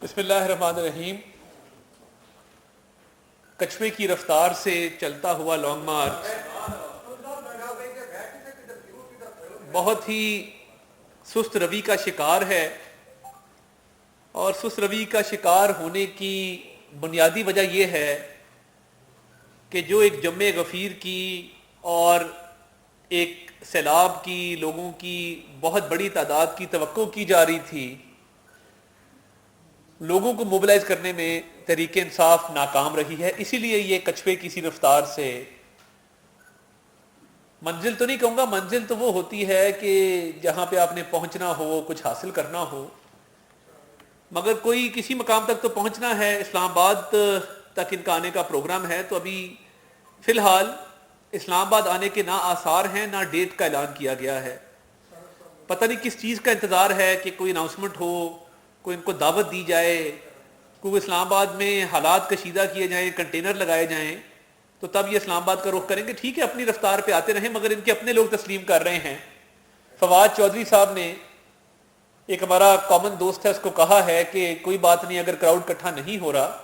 بسم اللہ الرحمن الرحیم۔ کچھوے کی رفتار سے چلتا ہوا لانگ مارچ بہت ہی سست روی کا شکار ہے، اور سست روی کا شکار ہونے کی بنیادی وجہ یہ ہے کہ جو ایک جمع غفیر کی اور ایک سیلاب کی لوگوں کی بہت بڑی تعداد کی توقع کی جا رہی تھی، لوگوں کو موبلائز کرنے میں تحریک انصاف ناکام رہی ہے۔ اسی لیے یہ کچھوے کی سی رفتار سے منزل تو نہیں کہوں گا، منزل تو وہ ہوتی ہے کہ جہاں پہ آپ نے پہنچنا ہو، کچھ حاصل کرنا ہو، مگر کوئی کسی مقام تک تو پہنچنا ہے۔ اسلام آباد تک ان کا آنے کا پروگرام ہے، تو ابھی فی الحال اسلام آباد آنے کے نہ آثار ہیں نہ ڈیٹ کا اعلان کیا گیا ہے۔ پتہ نہیں کس چیز کا انتظار ہے کہ کوئی اناؤنسمنٹ ہو، کوئی ان کو دعوت دی جائے، کوئی اسلام آباد میں حالات کشیدہ کیے جائیں، کنٹینر لگائے جائیں، تو تب یہ اسلام آباد کا رخ کریں گے۔ ٹھیک ہے، اپنی رفتار پہ آتے رہیں، مگر ان کے اپنے لوگ تسلیم کر رہے ہیں۔ فواد چودھری صاحب نے، ایک ہمارا کامن دوست ہے، اس کو کہا ہے کہ کوئی بات نہیں اگر کراؤڈ اکٹھا نہیں ہو رہا،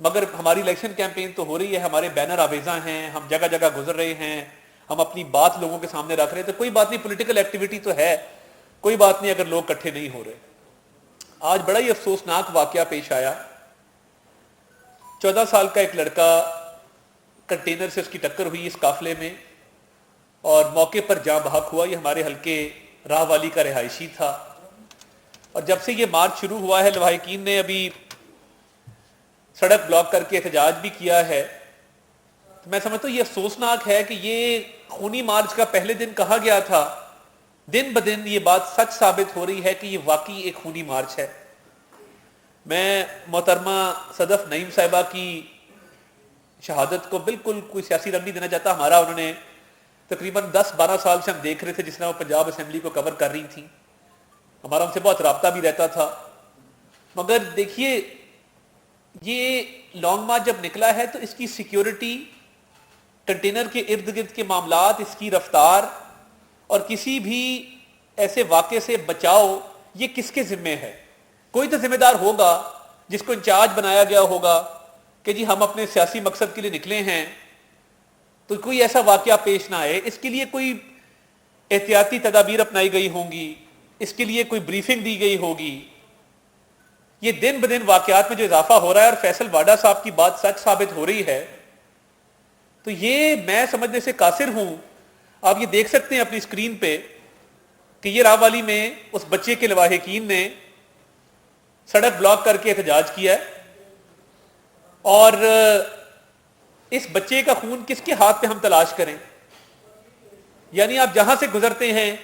مگر ہماری الیکشن کیمپین تو ہو رہی ہے، ہمارے بینر آویزاں ہیں، ہم جگہ جگہ گزر رہے ہیں، ہم اپنی بات لوگوں کے سامنے رکھ رہے ہیں، تو کوئی بات نہیں، پولیٹیکل ایکٹیویٹی تو ہے، کوئی بات نہیں اگر لوگ اکٹھے نہیں ہو رہے۔ آج بڑا ہی افسوسناک واقعہ پیش آیا۔ 14 سال کا ایک لڑکا، کنٹینر سے اس کی ٹکر ہوئی اس قافلے میں، اور موقع پر جاں بحق ہوا۔ یہ ہمارے حلقے راہ والی کا رہائشی تھا، اور جب سے یہ مارچ شروع ہوا ہے، لواحقین نے ابھی سڑک بلاک کر کے احتجاج بھی کیا ہے۔ تو میں سمجھتا ہوں یہ افسوسناک ہے کہ یہ خونی مارچ کا پہلے دن کہا گیا تھا، دن بدن یہ بات سچ ثابت ہو رہی ہے کہ یہ واقعی ایک خونی مارچ ہے۔ میں محترمہ صدف نعیم صاحبہ کی شہادت کو بالکل کوئی سیاسی رنگ نہیں دینا چاہتا۔ ہمارا انہوں نے تقریباً 10-12 سال سے ہم دیکھ رہے تھے جس طرح وہ پنجاب اسمبلی کو کور کر رہی تھیں، ہمارا ان سے بہت رابطہ بھی رہتا تھا، مگر دیکھیے یہ لانگ مارچ جب نکلا ہے تو اس کی سیکیورٹی، کنٹینر کے ارد گرد کے معاملات، اس کی رفتار اور کسی بھی ایسے واقعے سے بچاؤ، یہ کس کے ذمے ہے؟ کوئی تو ذمہ دار ہوگا جس کو انچارج بنایا گیا ہوگا کہ جی ہم اپنے سیاسی مقصد کے لیے نکلے ہیں، تو کوئی ایسا واقعہ پیش نہ آئے، اس کے لیے کوئی احتیاطی تدابیر اپنائی گئی ہوں گی، اس کے لیے کوئی بریفنگ دی گئی ہوگی۔ یہ دن بدن واقعات میں جو اضافہ ہو رہا ہے، اور فیصل واڈا صاحب کی بات سچ ثابت ہو رہی ہے، تو یہ میں سمجھنے سے قاصر ہوں۔ آپ یہ دیکھ سکتے ہیں اپنی اسکرین پہ کہ یہ راوالی میں اس بچے کے لواحقین نے سڑک بلاک کر کے احتجاج کیا ہے، اور اس بچے کا خون کس کے ہاتھ پہ ہم تلاش کریں؟ یعنی آپ جہاں سے گزرتے ہیں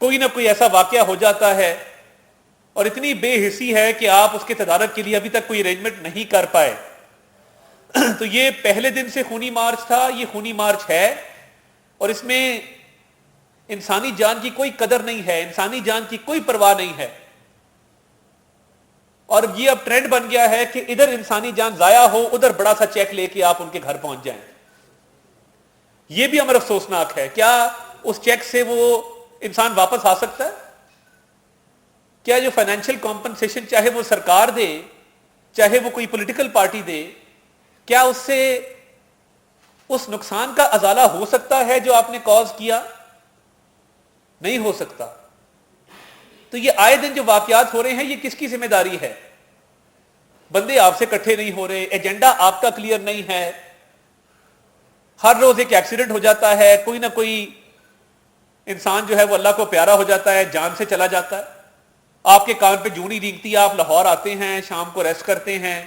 کوئی نہ کوئی ایسا واقعہ ہو جاتا ہے، اور اتنی بے حسی ہے کہ آپ اس کے تدارک کے لیے ابھی تک کوئی ارینجمنٹ نہیں کر پائے۔ تو یہ پہلے دن سے خونی مارچ تھا، یہ خونی مارچ ہے، اور اس میں انسانی جان کی کوئی قدر نہیں ہے، انسانی جان کی کوئی پرواہ نہیں ہے، اور یہ اب ٹرینڈ بن گیا ہے کہ ادھر انسانی جان ضائع ہو، ادھر بڑا سا چیک لے کے آپ ان کے گھر پہنچ جائیں۔ یہ بھی امر افسوسناک ہے۔ کیا اس چیک سے وہ انسان واپس آ سکتا ہے؟ کیا جو فائنینشیل کمپنسیشن چاہے وہ سرکار دے، چاہے وہ کوئی پولیٹیکل پارٹی دے، کیا اس سے اس نقصان کا ازالہ ہو سکتا ہے جو آپ نے کاز کیا؟ نہیں ہو سکتا۔ تو یہ آئے دن جو واقعات ہو رہے ہیں، یہ کس کی ذمہ داری ہے؟ بندے آپ سے اکٹھے نہیں ہو رہے، ایجنڈا آپ کا کلیئر نہیں ہے، ہر روز ایک ایکسیڈنٹ ہو جاتا ہے، کوئی نہ کوئی انسان جو ہے وہ اللہ کو پیارا ہو جاتا ہے، جان سے چلا جاتا ہے۔ آپ کے کان پہ جوں نہیں رینگتی، آپ لاہور آتے ہیں، شام کو ریسٹ کرتے ہیں،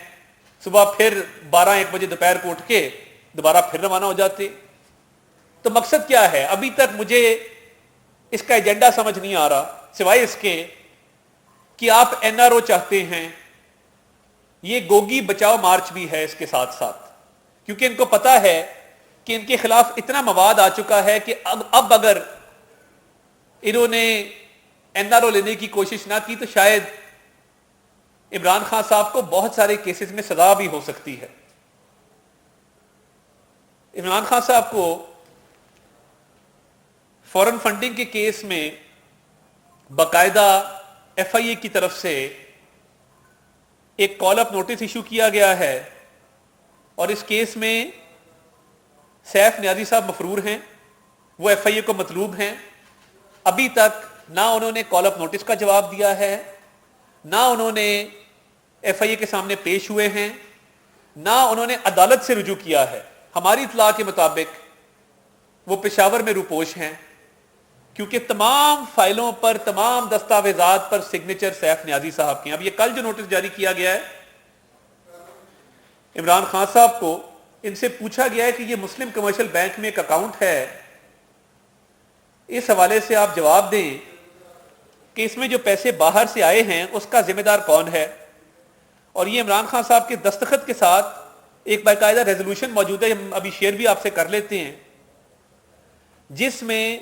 صبح پھر 12-1 بجے دوپہر کو اٹھ کے دوبارہ پھر روانہ ہو جاتے۔ تو مقصد کیا ہے؟ ابھی تک مجھے اس کا ایجنڈا سمجھ نہیں آ رہا، سوائے اس کے کہ آپ این آر او چاہتے ہیں۔ یہ گوگی بچاؤ مارچ بھی ہے اس کے ساتھ ساتھ، کیونکہ ان کو پتا ہے کہ ان کے خلاف اتنا مواد آ چکا ہے کہ اب اگر انہوں نے این آر او لینے کی کوشش نہ کی تو شاید عمران خان صاحب کو بہت سارے کیسز میں سزا بھی ہو سکتی ہے۔ عمران خان صاحب کو فورن فنڈنگ کے کیس میں باقاعدہ ایف آئی اے کی طرف سے ایک کال اپ نوٹس ایشو کیا گیا ہے اور اس کیس میں سیف نیازی صاحب مفرور ہیں، وہ ایف آئی اے کو مطلوب ہیں. ابھی تک نہ انہوں نے کال اپ نوٹس کا جواب دیا ہے، نہ انہوں نے ایف آئی اے کے سامنے پیش ہوئے ہیں، نہ انہوں نے عدالت سے رجوع کیا ہے. ہماری اطلاع کے مطابق وہ پشاور میں روپوش ہیں، کیونکہ تمام فائلوں پر، تمام دستاویزات پر سگنیچر سیف نیازی صاحب کے ہیں. اب یہ کل جو نوٹس جاری کیا گیا ہے عمران خان صاحب کو، ان سے پوچھا گیا ہے کہ یہ مسلم کمرشل بینک میں ایک اکاؤنٹ ہے، اس حوالے سے آپ جواب دیں کہ اس میں جو پیسے باہر سے آئے ہیں اس کا ذمہ دار کون ہے. اور یہ عمران خان صاحب کے دستخط کے ساتھ ایک باقاعدہ ریزولوشن موجود ہے، ہم ابھی شیئر بھی آپ سے کر لیتے ہیں، جس میں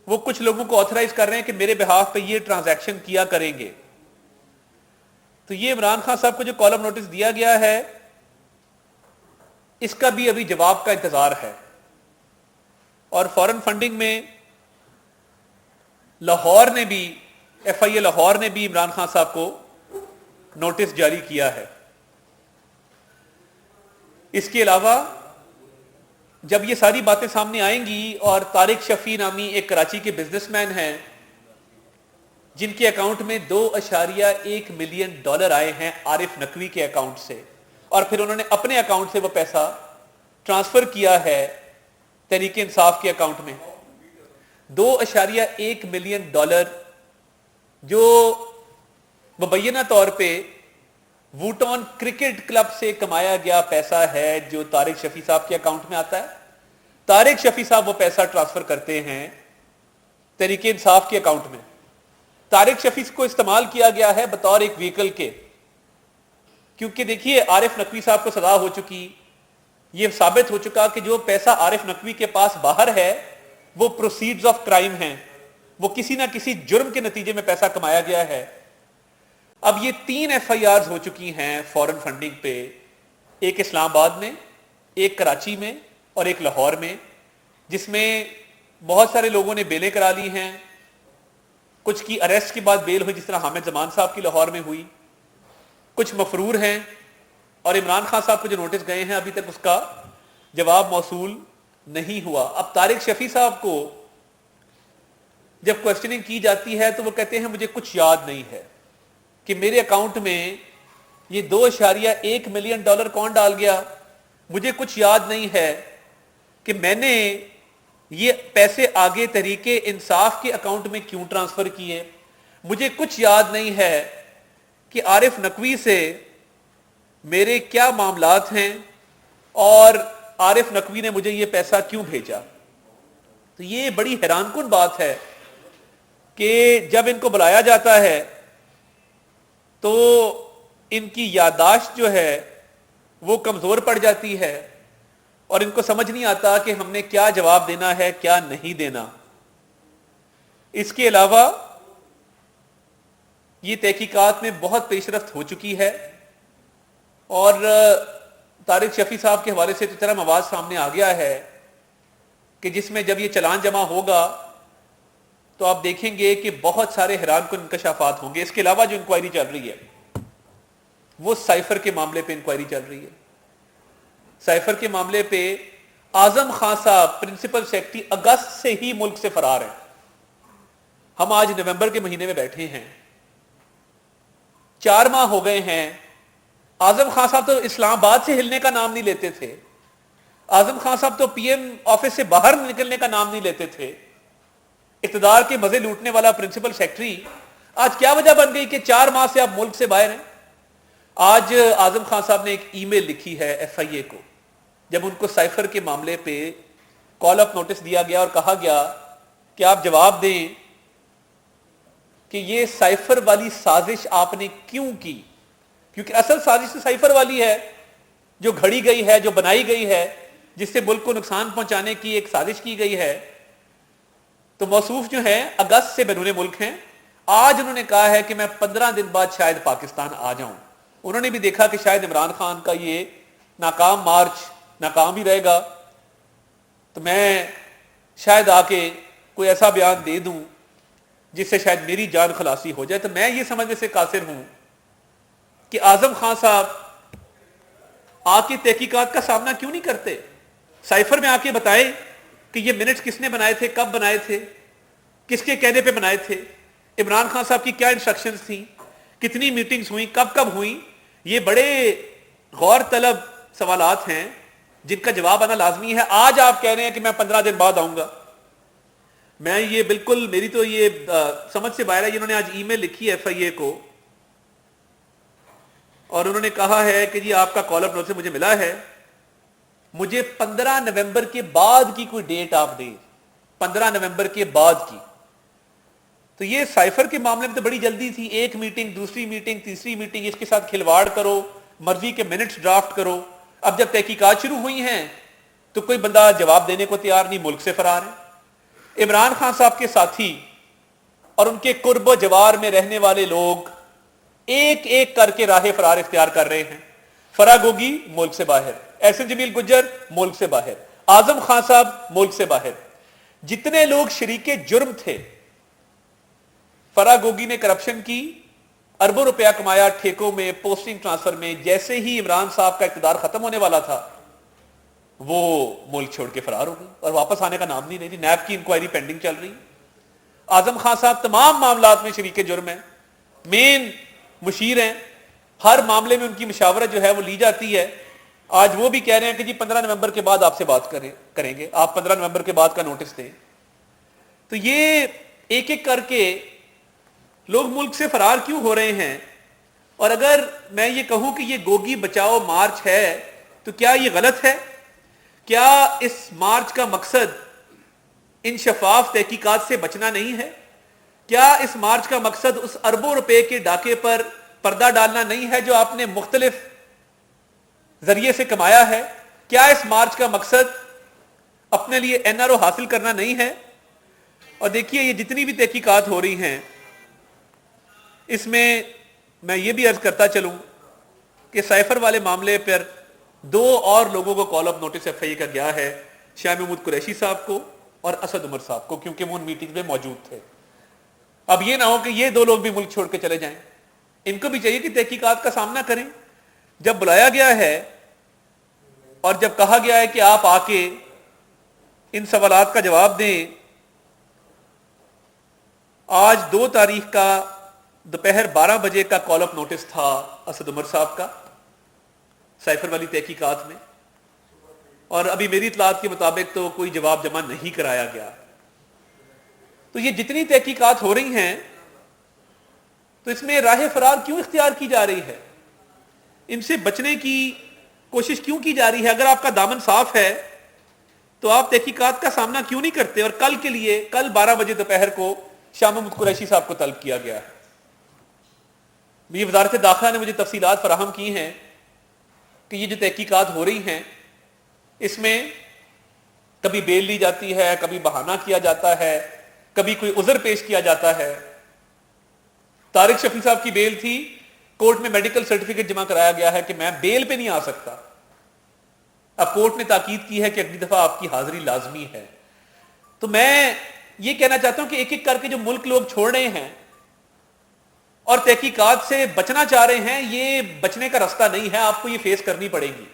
وہ کچھ لوگوں کو آتھرائز کر رہے ہیں کہ میرے بہاف پہ یہ ٹرانزیکشن کیا کریں گے. تو یہ عمران خان صاحب کو جو کالم نوٹس دیا گیا ہے اس کا بھی ابھی جواب کا انتظار ہے. اور فورن فنڈنگ میں لاہور نے بھی، ایف آئی اے لاہور نے بھی عمران خان صاحب کو نوٹس جاری کیا ہے. اس کے علاوہ جب یہ ساری باتیں سامنے آئیں گی اور طارق شفیع نامی ایک کراچی کے بزنس مین ہیں جن کے اکاؤنٹ میں $2.1 ملین آئے ہیں عارف نقوی کے اکاؤنٹ سے، اور پھر انہوں نے اپنے اکاؤنٹ سے وہ پیسہ ٹرانسفر کیا ہے تحریک انصاف کے اکاؤنٹ میں، $2.1 ملین جو مبینہ طور پہ ووٹون کرکٹ کلب سے کمایا گیا پیسہ ہے جو طارق شفیع صاحب کے اکاؤنٹ میں آتا ہے. طارق شفیع صاحب وہ پیسہ ٹرانسفر کرتے ہیں تحریک انصاف کے اکاؤنٹ میں. طارق شفیع کو استعمال کیا گیا ہے بطور ایک وہیکل کے، کیونکہ دیکھیے عارف نقوی صاحب کو سزا ہو چکی، یہ ثابت ہو چکا کہ جو پیسہ عارف نقوی کے پاس باہر ہے وہ پروسیڈز آف کرائم ہیں، وہ کسی نہ کسی جرم کے نتیجے میں پیسہ کمایا گیا ہے. اب یہ 3 ایف آئی آرز ہو چکی ہیں فورن فنڈنگ پہ، ایک اسلام آباد میں، ایک کراچی میں اور ایک لاہور میں، جس میں بہت سارے لوگوں نے بیلیں کرا لی ہیں، کچھ کی اریسٹ کے بعد بیل ہوئی، جس طرح حامد زمان صاحب کی لاہور میں ہوئی، کچھ مفرور ہیں. اور عمران خان صاحب کو جو نوٹس گئے ہیں ابھی تک اس کا جواب موصول نہیں ہوا. اب طارق شفیع صاحب کو جب کوشچننگ کی جاتی ہے تو وہ کہتے ہیں مجھے کچھ یاد نہیں ہے کہ میرے اکاؤنٹ میں یہ $2.1 ملین کون ڈال گیا، مجھے کچھ یاد نہیں ہے کہ میں نے یہ پیسے آگے تحریک انصاف کے اکاؤنٹ میں کیوں ٹرانسفر کیے، مجھے کچھ یاد نہیں ہے کہ عارف نقوی سے میرے کیا معاملات ہیں اور عارف نقوی نے مجھے یہ پیسہ کیوں بھیجا. تو یہ بڑی حیران کن بات ہے کہ جب ان کو بلایا جاتا ہے تو ان کی یادداشت جو ہے وہ کمزور پڑ جاتی ہے اور ان کو سمجھ نہیں آتا کہ ہم نے کیا جواب دینا ہے کیا نہیں دینا. اس کے علاوہ یہ تحقیقات میں بہت پیش رفت ہو چکی ہے اور طارق شفیع صاحب کے حوالے سے تو طرح مواد سامنے آ گیا ہے کہ جس میں جب یہ چلان جمع ہوگا تو آپ دیکھیں گے کہ بہت سارے حیران کن انکشافات ہوں گے. اس کے علاوہ جو انکوائری چل رہی ہے وہ سائفر کے معاملے پہ انکوائری چل رہی ہے. سائفر کے معاملے پہ اعظم خان صاحب پرنسپل سیکرٹری اگست سے ہی ملک سے فرار ہیں. ہم آج نومبر کے مہینے میں بیٹھے ہیں، 4 ماہ ہو گئے ہیں. اعظم خان صاحب تو اسلام آباد سے ہلنے کا نام نہیں لیتے تھے، اعظم خان صاحب تو پی ایم آفس سے باہر نکلنے کا نام نہیں لیتے تھے. اقتدار کے مزے لوٹنے والا پرنسپل سیکرٹری آج کیا وجہ بن گئی کہ 4 ماہ سے آپ ملک سے باہر ہیں. آج اعظم خان صاحب نے ایک ای میل لکھی ہے ایف آئی اے کو، جب ان کو سائفر کے معاملے پہ کال اپ نوٹس دیا گیا اور کہا گیا کہ آپ جواب دیں کہ یہ سائفر والی سازش آپ نے کیوں کی، کیونکہ اصل سازش تو سائفر والی ہے جو گھڑی گئی ہے، جو بنائی گئی ہے، جس سے ملک کو نقصان پہنچانے کی ایک سازش کی گئی ہے. تو موصوف جو ہیں اگست سے بیرون ملک ہیں. آج انہوں نے کہا ہے کہ میں 15 دن بعد شاید پاکستان آ جاؤں. انہوں نے بھی دیکھا کہ شاید عمران خان کا یہ ناکام مارچ ناکام ہی رہے گا، تو میں شاید آ کے کوئی ایسا بیان دے دوں جس سے شاید میری جان خلاصی ہو جائے. تو میں یہ سمجھنے سے قاصر ہوں کہ اعظم خان صاحب آ کے تحقیقات کا سامنا کیوں نہیں کرتے؟ سائفر میں آ کے بتائیں کہ یہ منٹس کس نے بنائے تھے، کب بنائے تھے، کس کے کہنے پہ بنائے تھے، عمران خان صاحب کی کیا انسٹرکشنز تھیں، کتنی میٹنگز ہوئیں، کب کب ہوئیں۔ یہ بڑے غور طلب سوالات ہیں جن کا جواب آنا لازمی ہے۔ آج آپ کہہ رہے ہیں کہ میں 15 دن بعد آؤں گا، میں یہ بالکل، میری تو یہ سمجھ سے باہر ہے۔ انہوں نے آج ای میل لکھی ہے FIA کو، اور انہوں نے کہا ہے کہ جی آپ کا کال اپ نوٹس مجھے ملا ہے، مجھے 15 نومبر کے بعد کی کوئی ڈیٹ آپ دیں، 15 نومبر کے بعد کی۔ تو یہ سائفر کے معاملے میں تو بڑی جلدی تھی، ایک میٹنگ، دوسری میٹنگ، تیسری میٹنگ، اس کے ساتھ کھلواڑ کرو، مرضی کے منٹس ڈرافٹ کرو۔ اب جب تحقیقات شروع ہوئی ہیں تو کوئی بندہ جواب دینے کو تیار نہیں، ملک سے فرار ہے۔ عمران خان صاحب کے ساتھی اور ان کے قرب و جوار میں رہنے والے لوگ ایک ایک کر کے راہ فرار اختیار کر رہے ہیں۔ فرا گوگی ملک سے باہر، احسن جمیل گجر ملک سے باہر، اعظم خان صاحب ملک سے باہر۔ جتنے لوگ شریک جرم تھے، فرا گوگی نے کرپشن کی، اربوں روپیہ کمایا ٹھیکوں میں، پوسٹنگ ٹرانسفر میں، جیسے ہی عمران صاحب کا اقتدار ختم ہونے والا تھا وہ ملک چھوڑ کے فرار ہو گئی اور واپس آنے کا نام نہیں لے رہی۔ نیب کی انکوائری پینڈنگ چل رہی۔ اعظم خان صاحب تمام معاملات میں شریک جرم ہیں، مین مشیر ہیں، ہر معاملے میں ان کی مشاورت جو ہے وہ لی جاتی ہے۔ آج وہ بھی کہہ رہے ہیں کہ جی 15 نومبر کے بعد آپ سے بات کریں گے، آپ 15 نومبر کے بعد کا نوٹس دیں۔ تو یہ ایک ایک کر کے لوگ ملک سے فرار کیوں ہو رہے ہیں؟ اور اگر میں یہ کہوں کہ یہ گوگی بچاؤ مارچ ہے تو کیا یہ غلط ہے؟ کیا اس مارچ کا مقصد ان شفاف تحقیقات سے بچنا نہیں ہے؟ کیا اس مارچ کا مقصد اس اربوں روپے کے ڈاکے پر پردہ ڈالنا نہیں ہے جو آپ نے مختلف ذریعے سے کمایا ہے؟ کیا اس مارچ کا مقصد اپنے لیے NRO حاصل کرنا نہیں ہے؟ اور دیکھیے یہ جتنی بھی تحقیقات ہو رہی ہیں اس میں میں یہ بھی عرض کرتا چلوں کہ سائفر والے معاملے پر 2 اور لوگوں کو کال اپ نوٹس FIA کا گیا ہے، شاہ محمود قریشی صاحب کو اور اسد عمر صاحب کو، کیونکہ وہ ان میٹنگ میں موجود تھے۔ اب یہ نہ ہو کہ یہ 2 لوگ بھی ملک چھوڑ کے چلے جائیں، ان کو بھی چاہیے کہ تحقیقات کا سامنا کریں۔ جب بلایا گیا ہے اور جب کہا گیا ہے کہ آپ آ کے ان سوالات کا جواب دیں، آج 2 تاریخ کا دوپہر 12 بجے کا کال اپ نوٹس تھا اسد عمر صاحب کا سائفر والی تحقیقات میں، اور ابھی میری اطلاعات کے مطابق تو کوئی جواب جمع نہیں کرایا گیا۔ تو یہ جتنی تحقیقات ہو رہی ہیں تو اس میں راہ فرار کیوں اختیار کی جا رہی ہے؟ ان سے بچنے کی کوشش کیوں کی جا رہی ہے؟ اگر آپ کا دامن صاف ہے تو آپ تحقیقات کا سامنا کیوں نہیں کرتے؟ اور کل کے لیے کل 12 بجے دوپہر کو شاہ محمود قریشی صاحب کو طلب کیا گیا ہے۔ یہ وزارت داخلہ نے مجھے تفصیلات فراہم کی ہیں کہ یہ جو تحقیقات ہو رہی ہیں اس میں کبھی بیل لی جاتی ہے، کبھی بہانہ کیا جاتا ہے، کبھی کوئی عذر پیش کیا جاتا ہے۔ طارق شفیع صاحب کی بیل تھی، کورٹ میں میڈیکل سرٹیفکیٹ جمع کرایا گیا ہے کہ میں بیل پہ نہیں آ سکتا۔ اب کورٹ نے تاکید کی ہے کہ اگلی دفعہ آپ کی حاضری لازمی ہے۔ تو میں یہ کہنا چاہتا ہوں کہ ایک ایک کر کے جو ملک لوگ چھوڑ رہے ہیں اور تحقیقات سے بچنا چاہ رہے ہیں، یہ بچنے کا راستہ نہیں ہے، آپ کو یہ فیس کرنی پڑے گی۔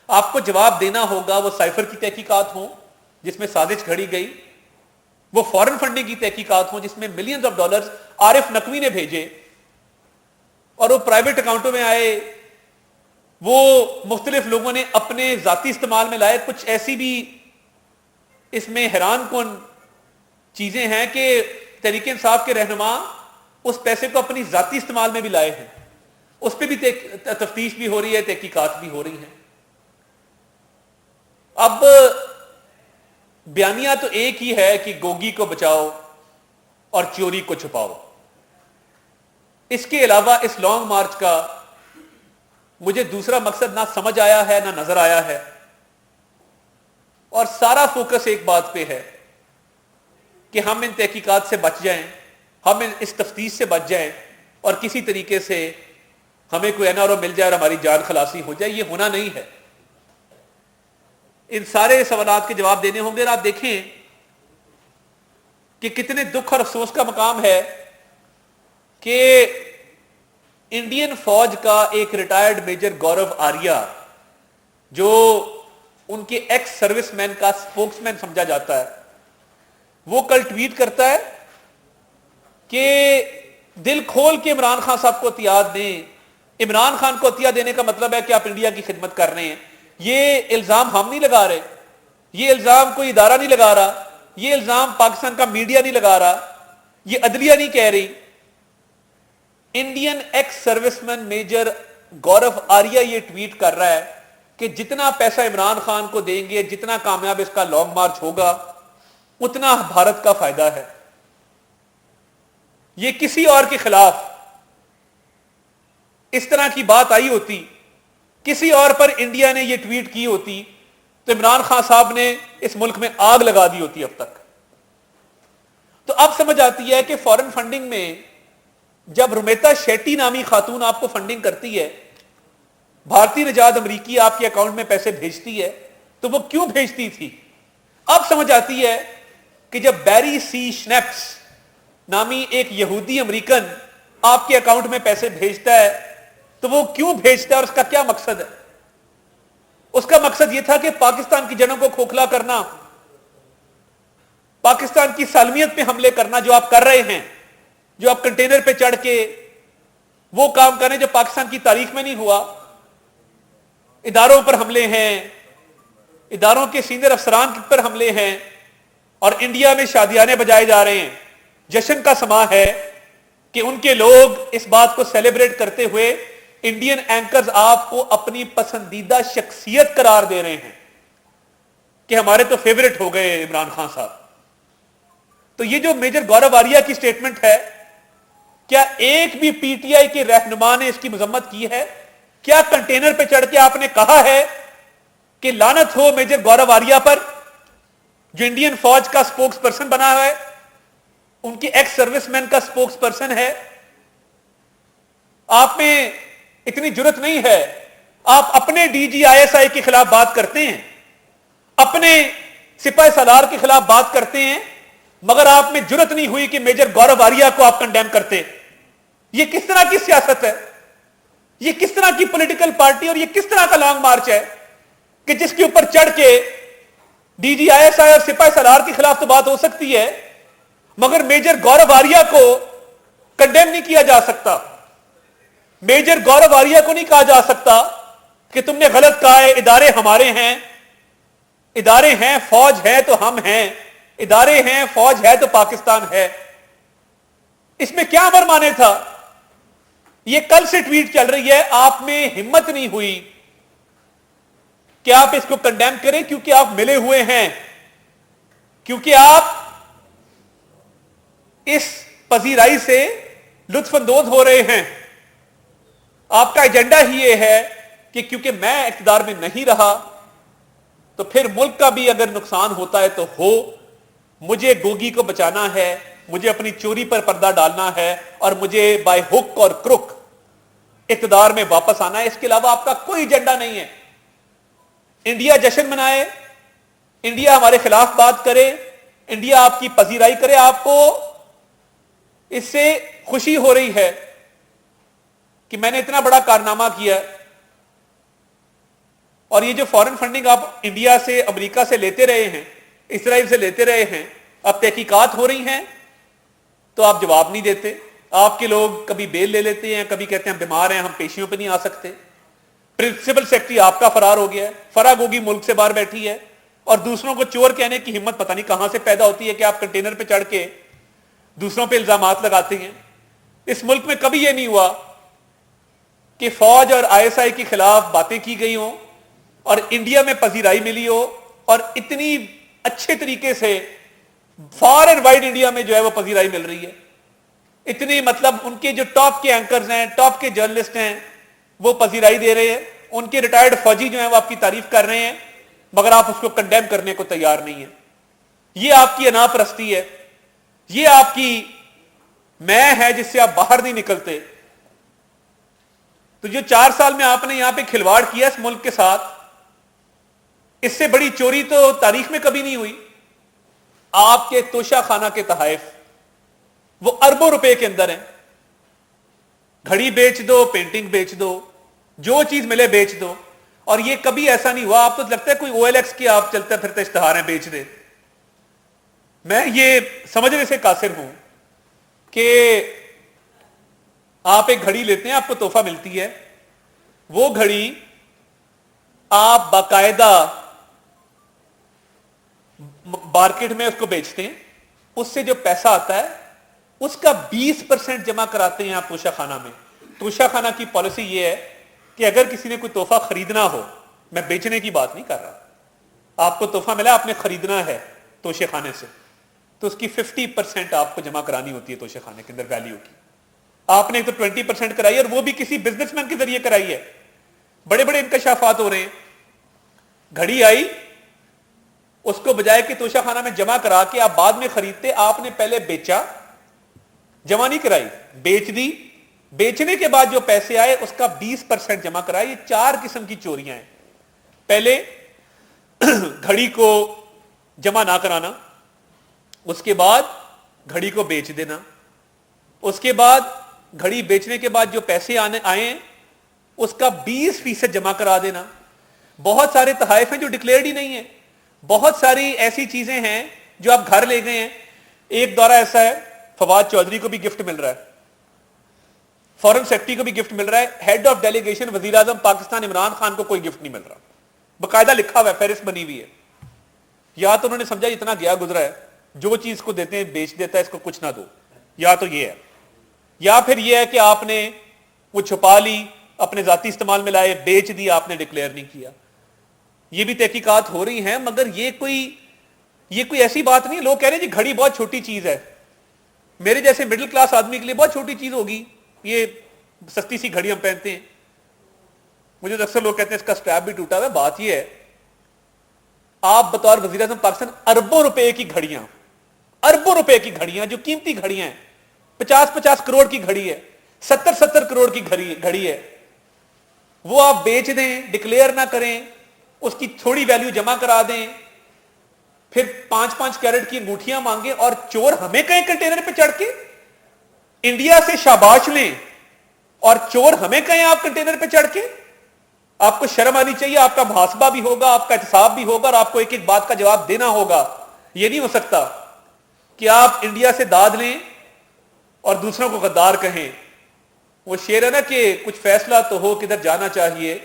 آپ کو جواب دینا ہوگا، وہ سائفر کی تحقیقات ہوں جس میں سازش گھڑی گئی، وہ فورن فنڈنگ کی تحقیقات ہوں جس میں ملینز آف ڈالرز عارف نقوی نے بھیجے اور وہ پرائیویٹ اکاؤنٹوں میں آئے، وہ مختلف لوگوں نے اپنے ذاتی استعمال میں لائے۔ کچھ ایسی بھی اس میں حیران کن چیزیں ہیں کہ تحریک انصاف کے رہنما اس پیسے کو اپنی ذاتی استعمال میں بھی لائے ہیں، اس پہ بھی تفتیش بھی ہو رہی ہے، تحقیقات بھی ہو رہی ہیں۔ اب بیانیہ تو ایک ہی ہے کہ گوگی کو بچاؤ اور چوری کو چھپاؤ۔ اس کے علاوہ اس لانگ مارچ کا مجھے دوسرا مقصد نہ سمجھ آیا ہے نہ نظر آیا ہے، اور سارا فوکس ایک بات پہ ہے کہ ہم ان تحقیقات سے بچ جائیں، ہم اس تفتیش سے بچ جائیں اور کسی طریقے سے ہمیں کوئی NRO مل جائے اور ہماری جان خلاصی ہو جائے۔ یہ ہونا نہیں ہے۔ ان سارے سوالات کے جواب دینے ہوں گے، اور آپ دیکھیں کہ کتنے دکھ اور افسوس کا مقام ہے کہ انڈین فوج کا ایک ریٹائرڈ میجر گورو آریہ، جو ان کے ایکس سروس مین کا سپوکس مین سمجھا جاتا ہے، وہ کل ٹویٹ کرتا ہے کہ دل کھول کے عمران خان صاحب کو عطیات دیں. عمران خان کو عطیہ دینے کا مطلب ہے کہ آپ انڈیا کی خدمت کر رہے ہیں. یہ الزام ہم نہیں لگا رہے، یہ الزام کوئی ادارہ نہیں لگا رہا، یہ الزام پاکستان کا میڈیا نہیں لگا رہا، یہ عدلیہ نہیں کہہ رہی. انڈین ایکس سروس مین میجر گورو آریہ یہ ٹویٹ کر رہا ہے کہ جتنا پیسہ عمران خان کو دیں گے، جتنا کامیاب اس کا لانگ مارچ ہوگا، اتنا بھارت کا فائدہ ہے. یہ کسی اور کے خلاف اس طرح کی بات آئی ہوتی، کسی اور پر انڈیا نے یہ ٹویٹ کی ہوتی، تو عمران خان صاحب نے اس ملک میں آگ لگا دی ہوتی اب تک. تو اب سمجھ آتی ہے کہ فارن فنڈنگ میں جب رومیتا شیٹی نامی خاتون آپ کو فنڈنگ کرتی ہے، بھارتی نژاد امریکی آپ کے اکاؤنٹ میں پیسے بھیجتی ہے، تو وہ کیوں بھیجتی تھی. اب سمجھ آتی ہے کہ جب بیری سی شنیپس نامی ایک یہودی امریکن آپ کے اکاؤنٹ میں پیسے بھیجتا ہے تو وہ کیوں بھیجتا ہے اور اس کا کیا مقصد ہے. اس کا مقصد یہ تھا کہ پاکستان کی جنوں کو کھوکھلا کرنا، پاکستان کی سالمیت پہ حملے کرنا، جو آپ کر رہے ہیں، جو آپ کنٹینر پہ چڑھ کے وہ کام کریں جو پاکستان کی تاریخ میں نہیں ہوا. اداروں پر حملے ہیں، اداروں کے سینئر افسران پر حملے ہیں، اور انڈیا میں شادیانے بجائے جا رہے ہیں. جشن کا سما ہے کہ ان کے لوگ اس بات کو سیلیبریٹ کرتے ہوئے انڈین اینکرز آپ کو اپنی پسندیدہ شخصیت قرار دے رہے ہیں کہ ہمارے تو فیورٹ ہو گئے عمران خان صاحب. تو یہ جو میجر گورو آریہ کی سٹیٹمنٹ ہے، کیا ایک بھی پی ٹی آئی کے رہنما نے اس کی مذمت کی ہے؟ کیا کنٹینر پہ چڑھ کے آپ نے کہا ہے کہ لعنت ہو میجر گورو آریہ پر، جو انڈین فوج کا سپوکس پرسن بنا ہوا ہے، ان کی ایکس سروس مین کا سپوکس پرسن ہے؟ آپ میں اتنی جرت نہیں ہے. آپ اپنے D G I S I کے خلاف بات کرتے ہیں، اپنے سپاہی سالار کے خلاف بات کرتے ہیں، مگر آپ میں جرت نہیں ہوئی کہ میجر گورو آریہ کو آپ کنڈیم کرتے. یہ کس طرح کی سیاست ہے؟ یہ کس طرح کی پولیٹیکل پارٹی اور یہ کس طرح کا لانگ مارچ ہے کہ جس کے اوپر چڑھ کے D G I S I اور سپاہی سالار کے خلاف تو بات ہو سکتی ہے، مگر میجر گورو آریہ کو کنڈیم نہیں کیا جا سکتا. میجر گورو آریہ کو نہیں کہا جا سکتا کہ تم نے غلط کہا ہے، ادارے ہمارے ہیں، ادارے ہیں، فوج ہے تو ہم ہیں، ادارے ہیں، فوج ہے تو پاکستان ہے. اس میں کیا امر مانے تھا؟ یہ کل سے ٹویٹ چل رہی ہے. آپ میں ہمت نہیں ہوئی کہ آپ اس کو کنڈیم کریں، کیونکہ آپ ملے ہوئے ہیں، کیونکہ آپ اس پذیرائی سے لطف اندوز ہو رہے ہیں. آپ کا ایجنڈا ہی یہ ہے کہ کیونکہ میں اقتدار میں نہیں رہا تو پھر ملک کا بھی اگر نقصان ہوتا ہے تو ہو، مجھے گوگی کو بچانا ہے، مجھے اپنی چوری پر پردہ ڈالنا ہے، اور مجھے بائی ہک اور کروک اقتدار میں واپس آنا ہے. اس کے علاوہ آپ کا کوئی ایجنڈا نہیں ہے. انڈیا جشن منائے، انڈیا ہمارے خلاف بات کرے، انڈیا آپ کی پذیرائی کرے، آپ کو اس سے خوشی ہو رہی ہے کہ میں نے اتنا بڑا کارنامہ کیا. اور یہ جو فارن فنڈنگ آپ انڈیا سے، امریکہ سے لیتے رہے ہیں، اسرائیل سے لیتے رہے ہیں، اب تحقیقات ہو رہی ہیں تو آپ جواب نہیں دیتے. آپ کے لوگ کبھی بیل لے لیتے ہیں، کبھی کہتے ہیں ہم بیمار ہیں، ہم پیشیوں پہ نہیں آ سکتے. پرنسپل سیکرٹری آپ کا فرار ہو گیا ہے، فرا گوگی ملک سے باہر بیٹھی ہے، اور دوسروں کو چور کہنے کی ہمت پتہ نہیں کہاں سے پیدا ہوتی ہے کہ آپ کنٹینر پہ چڑھ کے دوسروں پہ الزامات لگاتے ہیں. اس ملک میں کبھی یہ نہیں ہوا کہ فوج اور آئی ایس آئی کے خلاف باتیں کی گئی ہوں اور انڈیا میں پذیرائی ملی ہو، اور اتنی اچھے طریقے سے فار اینڈ وائڈ انڈیا میں جو ہے وہ پذیرائی مل رہی ہے. اتنی مطلب ان کے جو ٹاپ کے اینکرز ہیں، ٹاپ کے جرنلسٹ ہیں، وہ پذیرائی دے رہے ہیں. ان کے ریٹائرڈ فوجی جو ہیں وہ آپ کی تعریف کر رہے ہیں، مگر آپ اس کو کنڈیم کرنے کو تیار نہیں ہیں. یہ آپ کی انا پرستی ہے، یہ آپ کی میں ہے جس سے آپ باہر نہیں نکلتے. تو جو 4 سال میں آپ نے یہاں پہ کھلواڑ کیا اس ملک کے ساتھ، اس سے بڑی چوری تو تاریخ میں کبھی نہیں ہوئی. آپ کے توشہ خانہ کے تحائف وہ اربوں روپے کے اندر ہیں. گھڑی بیچ دو, پینٹنگ بیچ دو, جو چیز ملے بیچ دو. اور یہ کبھی ایسا نہیں ہوا آپ تو لگتا ہے کوئی او ایل ایکس کی آپ چلتے پھرتے اشتہار ہیں بیچ دے. میں یہ سمجھنے سے قاصر ہوں کہ آپ ایک گھڑی لیتے ہیں, آپ کو تحفہ ملتی ہے, وہ گھڑی آپ باقاعدہ مارکیٹ میں اس کو بیچتے ہیں, اس سے جو پیسہ آتا ہے اس کا 20% جمع کراتے ہیں آپ توشہ خانہ میں. توشہ خانہ کی پالیسی یہ ہے کہ اگر کسی نے کوئی تحفہ خریدنا ہو, میں بیچنے کی بات نہیں کر رہا, آپ کو تحفہ ملا آپ نے خریدنا ہے توشہ خانے سے, تو اس کی 50% آپ کو جمع کرانی ہوتی ہے توشہ خانے کے اندر ویلیو کی. آپ نے تو 20% کرائی, اور وہ بھی کسی بزنس مین کے ذریعے کرائی ہے. بڑے بڑے انکشافات ہو رہے ہیں. گھڑی آئی, اس کو بجائے کہ توشہ خانہ میں جمع کرا کے آپ بعد میں خریدتے, آپ نے پہلے بیچا, جمع نہیں کرائی, بیچ دی. بیچنے کے بعد جو پیسے آئے اس کا 20% جمع کرائی. یہ 4 قسم کی چوریاں ہیں. پہلے گھڑی کو جمع نہ کرانا, اس کے بعد گھڑی کو بیچ دینا, اس کے بعد گھڑی بیچنے کے بعد جو پیسے آئے اس کا 20% جمع کرا دینا. بہت سارے تحائف ہیں جو ڈکلیئرڈ ہی نہیں ہیں. بہت ساری ایسی چیزیں ہیں جو آپ گھر لے گئے ہیں. ایک دورہ ایسا ہے, فواد چودھری کو بھی گفٹ مل رہا ہے, فارن سیکرٹری کو بھی گفٹ مل رہا ہے, ہیڈ آف ڈیلیگیشن وزیر اعظم پاکستان عمران خان کو کوئی گفٹ نہیں مل رہا. باقاعدہ لکھا ہوا ہے, فہرست بنی ہوئی ہے. یا تو انہوں نے سمجھا اتنا گیا گزرا ہے, جو چیز کو دیتے ہیں بیچ دیتا ہے, اس کو کچھ نہ دو. یا تو یہ ہے, یا پھر یہ ہے کہ آپ نے وہ چھپا لی, اپنے ذاتی استعمال میں لائے, بیچ دی, آپ نے ڈکلیئر نہیں کیا. یہ بھی تحقیقات ہو رہی ہیں, مگر یہ کوئی ایسی بات نہیں. لوگ کہہ رہے ہیں جی گھڑی بہت چھوٹی چیز ہے, میرے جیسے مڈل کلاس آدمی کے لیے بہت چھوٹی چیز ہوگی, یہ سستی سی گھڑی ہم پہنتے ہیں. مجھے اکثر لوگ کہتے ہیں اس کا سٹریپ بھی ٹوٹا ہوا ہے. بات یہ ہے, آپ بطور وزیر اعظم پاکستان اربوں روپے کی گھڑیاں, اربوں روپے کی گھڑیاں جو قیمتی گھڑیاں ہیں, 50 کروڑ کی گھڑی ہے, 70 کروڑ کی گھڑی ہے, وہ آپ بیچ دیں, ڈکلیئر نہ کریں, اس کی تھوڑی ویلیو جمع کرا دیں, پھر 5 کیرٹ کی انگوٹھیاں مانگیں, اور چور ہمیں کہیں کنٹینر پہ چڑھ کے انڈیا سے شاباش لیں, اور چور ہمیں کہیں آپ کنٹینر پہ چڑھ کے. آپ کو شرم آنی چاہیے. آپ کا محاسبہ بھی ہوگا, آپ کا احتساب بھی ہوگا, اور آپ کو ایک ایک بات کا جواب دینا ہوگا. یہ نہیں ہو سکتا کہ آپ انڈیا سے داد لیں اور دوسروں کو غدار کہیں. وہ شعر ہے نا کہ کچھ فیصلہ تو ہو, کدھر جانا چاہیے,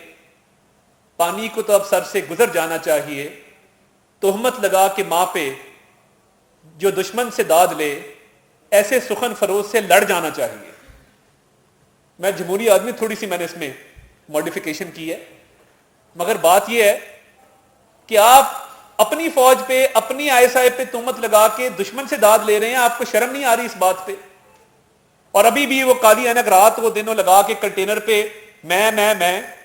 پانی کو تو اب سر سے گزر جانا چاہیے, تہمت لگا کے ماں پہ جو دشمن سے داد لے, ایسے سخن فروز سے لڑ جانا چاہیے. میں جمہوری آدمی, تھوڑی سی میں نے اس میں ماڈیفیکیشن کی ہے, مگر بات یہ ہے کہ آپ اپنی فوج پہ, اپنی ISI پہ تہمت لگا کے دشمن سے داد لے رہے ہیں. آپ کو شرم نہیں آ رہی اس بات پہ؟ اور ابھی بھی وہ کالی اینک رات وہ دنوں لگا کے کنٹینر پہ میں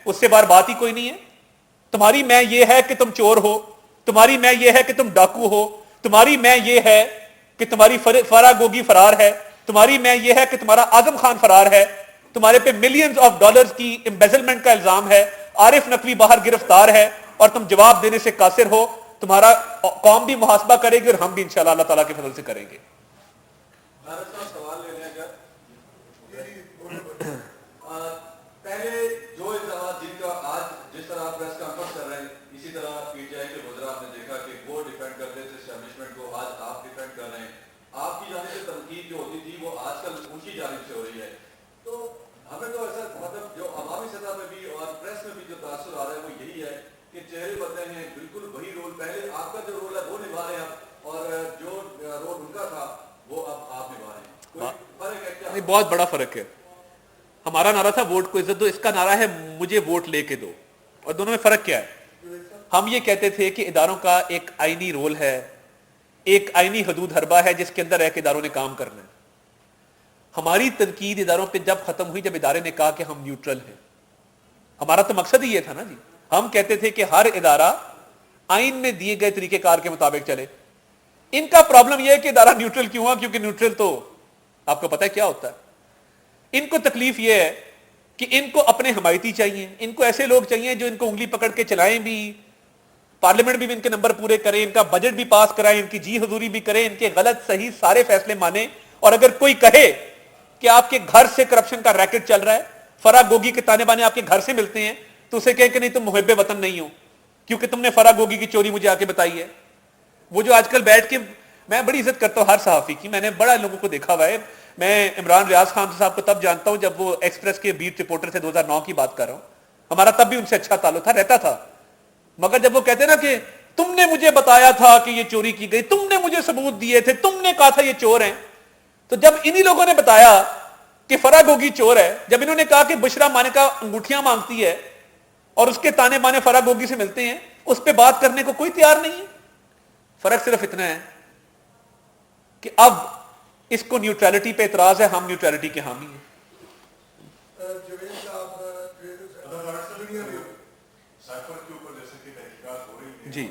اس سے باہر بات ہی کوئی نہیں ہے. تمہاری میں یہ ہے کہ تم چور ہو, تمہاری میں یہ ہے کہ تم ڈاکو ہو, تمہاری میں یہ ہے کہ تمہاری فرا گوگی فرار ہے, تمہاری میں یہ ہے کہ تمہارا اعظم خان فرار ہے, تمہارے پہ ملینز آف ڈالرز کی امبیزلمنٹ کا الزام ہے, عارف نقوی باہر گرفتار ہے, اور تم جواب دینے سے قاصر ہو. تمہارا قوم بھی محاسبہ کرے گی, اور ہم بھی انشاءاللہ اللہ تعالیٰ کے فضل سے کریں گے. پہلے جو الزامات جن کا آج جس طرح آپ پریس کانفرنس کر رہے ہیں, اسی طرح پی ٹی آئی کے وزراء آپ نے دیکھا کہ وہ ڈیفینڈ کرتے تھے اسٹیبلشمنٹ کو, آج آپ ڈیفینڈ کر رہے ہیں. آپ کی جانب سے تنقید جو ہوتی تھی وہ آج کل ان کی جانب سے ہو رہی ہے. تو ہمیں تو ایسا مطلب جو عوامی سطح پہ بھی اور پریس میں بھی جو تاثر آ رہا ہے وہ یہی ہے کہ چہرے بدلے ہیں, بالکل وہی رول, پہلے آپ کا جو رول ہے وہ نبھا رہے ہیں آپ, اور جو رول ان کا تھا وہ اب آپ نبھا رہے ہیں. کوئی فرق ہے کیا؟ نہیں, بہت بڑا فرق ہے. ہمارا نعرہ تھا ووٹ کو عزت دو, اس کا نعرہ ہے مجھے ووٹ لے کے دو. اور دونوں میں فرق کیا ہے؟ ہم یہ کہتے تھے کہ اداروں کا ایک آئینی رول ہے, ایک آئینی حدود حربہ ہے جس کے اندر رہ کے اداروں نے کام کرنا ہے. ہماری تنقید اداروں پہ جب ختم ہوئی جب ادارے نے کہا کہ ہم نیوٹرل ہیں. ہمارا تو مقصد ہی یہ تھا نا جی. ہم کہتے تھے کہ ہر ادارہ آئین میں دیے گئے طریقہ کار کے مطابق چلے. ان کا پرابلم یہ ہے کہ ادارہ نیوٹرل کیوں ہوا, کیونکہ نیوٹرل تو آپ کو پتہ ہے کیا ہوتا ہے. ان کو تکلیف یہ ہے کہ ان کو اپنے حمایتی چاہیے, ان کو ایسے لوگ چاہیے جو ان کو انگلی پکڑ کے چلائیں بھی, پارلیمنٹ بھی ان کے نمبر پورے کریں, ان کا بجٹ بھی پاس کرائیں, ان کی جی حضوری بھی کریں, ان کے غلط صحیح سارے فیصلے مانیں. اور اگر کوئی کہے کہ آپ کے گھر سے کرپشن کا ریکٹ چل رہا ہے, فرح گوگی کے تانے بانے آپ کے گھر سے ملتے ہیں, تو اسے کہیں کہ نہیں تم محب وطن نہیں ہو کیونکہ تم نے فرح گوگی کی چوری مجھے آ کے بتائی ہے. وہ جو آج کل بیٹھ کے, میں بڑی عزت کرتا ہوں ہر صحافی کی, میں نے بڑا لوگوں کو دیکھا ہوا ہے, میں عمران ریاض خان صاحب کو تب جانتا ہوں جب وہ ایکسپریس کے بیٹ رپورٹر تھے, 2009 کی بات کر رہا ہوں, ہمارا تب بھی ان سے اچھا تعلق تھا, رہتا تھا, مگر جب وہ کہتے ہیں نا کہ تم نے مجھے بتایا تھا کہ یہ چوری کی گئی, تم نے مجھے ثبوت دیے تھے, تم نے کہا تھا یہ چور ہیں, تو جب انہی لوگوں نے بتایا کہ فرح گوگی چور ہے, جب انہوں نے کہا کہ بشرا مانیکا انگوٹھیاں مانگتی ہے اور اس کے تانے بانے فرح گوگی سے ملتے ہیں, اس پہ بات کرنے کو کوئی تیار نہیں ہے. فرق صرف اتنا ہے کہ اب اس کو نیوٹرلٹی پہ اعتراض ہے, ہم نیوٹرلٹی کے حامی ہیں. جی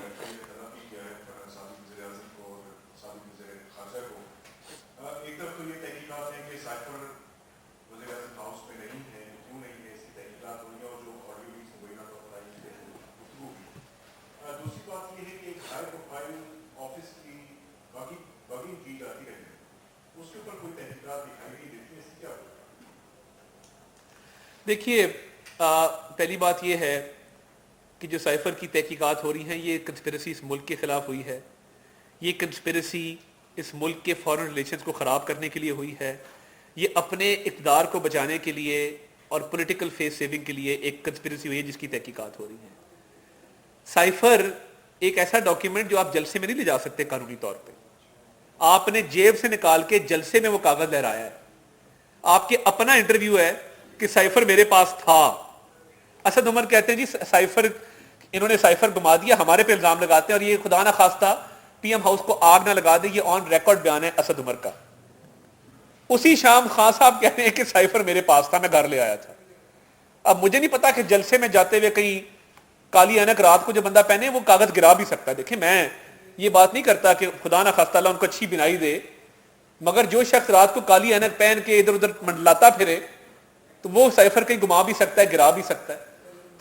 ایک طرف تو یہ تحقیقات ہیں کہ سائفر وزیر اعظم ہاؤس میں نہیں ہے, کیوں نہیں ہے, اس کی تحقیقات ہوئی ہیں اور جو آڈیو لیکس مبینہ طور پر آئی ہے گفتگو ہوئی. دوسری بات یہ ہے کہ ایک ہائی پروفائل آفس کی بگنگ کی جاتی رہی ہے, اس کے اوپر کوئی تحقیقات دکھائی نہیں دیتی, اس سے کیا ہوگا؟ دیکھیے, پہلی بات یہ ہے کہ جو سائفر کی تحقیقات ہو رہی ہیں یہ کنسپریسی اس ملک کے خلاف ہوئی ہے, یہ کنسپریسی اس ملک کے فارن ریلیشنز کو خراب کرنے کے لیے ہوئی ہے, یہ اپنے اقتدار کو بچانے کے لیے اور پولیٹیکل فیس سیونگ کے لیے ایک کنسپریسی ہوئی ہے جس کی تحقیقات ہو رہی ہیں. سائفر ایک ایسا ڈاکیومنٹ جو آپ جلسے میں نہیں لے جا سکتے قانونی طور پہ, آپ نے جیب سے نکال کے جلسے میں وہ کاغذ لہرایا ہے, آپ کے اپنا انٹرویو ہے کہ سائفر میرے پاس تھا. اسد عمر کہتے ہیں جی سائفر, انہوں نے سائفر گما دیا, ہمارے پہ الزام لگاتے ہیں, اور یہ خدا نہ خواستہ پی ایم ہاؤس کو آگ نہ لگا دے, یہ آن ریکارڈ بیان ہے اسد عمر کا. اسی شام خان صاحب کہتے ہیں کہ سائفر میرے پاس تھا, میں گھر لے آیا تھا. اب مجھے نہیں پتا کہ جلسے میں جاتے ہوئے کہیں کالی اینک رات کو جو بندہ پہنے وہ کاغذ گرا بھی سکتا ہے. دیکھیں میں یہ بات نہیں کرتا کہ خدا نہ خواستہ اللہ ان کو اچھی بینائی دے, مگر جو شخص رات کو کالی اینک پہن کے ادھر ادھر منڈلاتا پھرے تو وہ سائفر کہیں گما بھی سکتا ہے, گرا بھی سکتا ہے.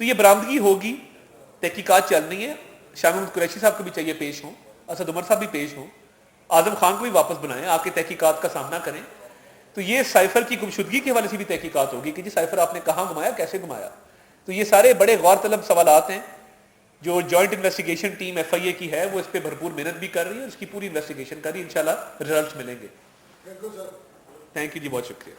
تو یہ برآمدگی ہوگی, تحقیقات چل رہی ہیں. شاہ محمود قریشی صاحب کو بھی چاہیے پیش ہوں, اسد عمر صاحب بھی پیش ہوں, اعظم خان کو بھی واپس بنائیں, آ کے تحقیقات کا سامنا کریں. تو یہ سائفر کی گمشدگی کے حوالے سے بھی تحقیقات ہوگی کہ جی سائفر آپ نے کہاں گمایا, کیسے گمایا. تو یہ سارے بڑے غور طلب سوالات ہیں جو جوائنٹ انویسٹیگیشن ٹیم ایف آئی اے کی ہے وہ اس پہ بھرپور محنت بھی کر رہی ہے, اس کی پوری انویسٹیگیشن کر رہی ہے, انشاءاللہ ریزلٹس ملیں گے. تھینک یو جی, بہت شکریہ.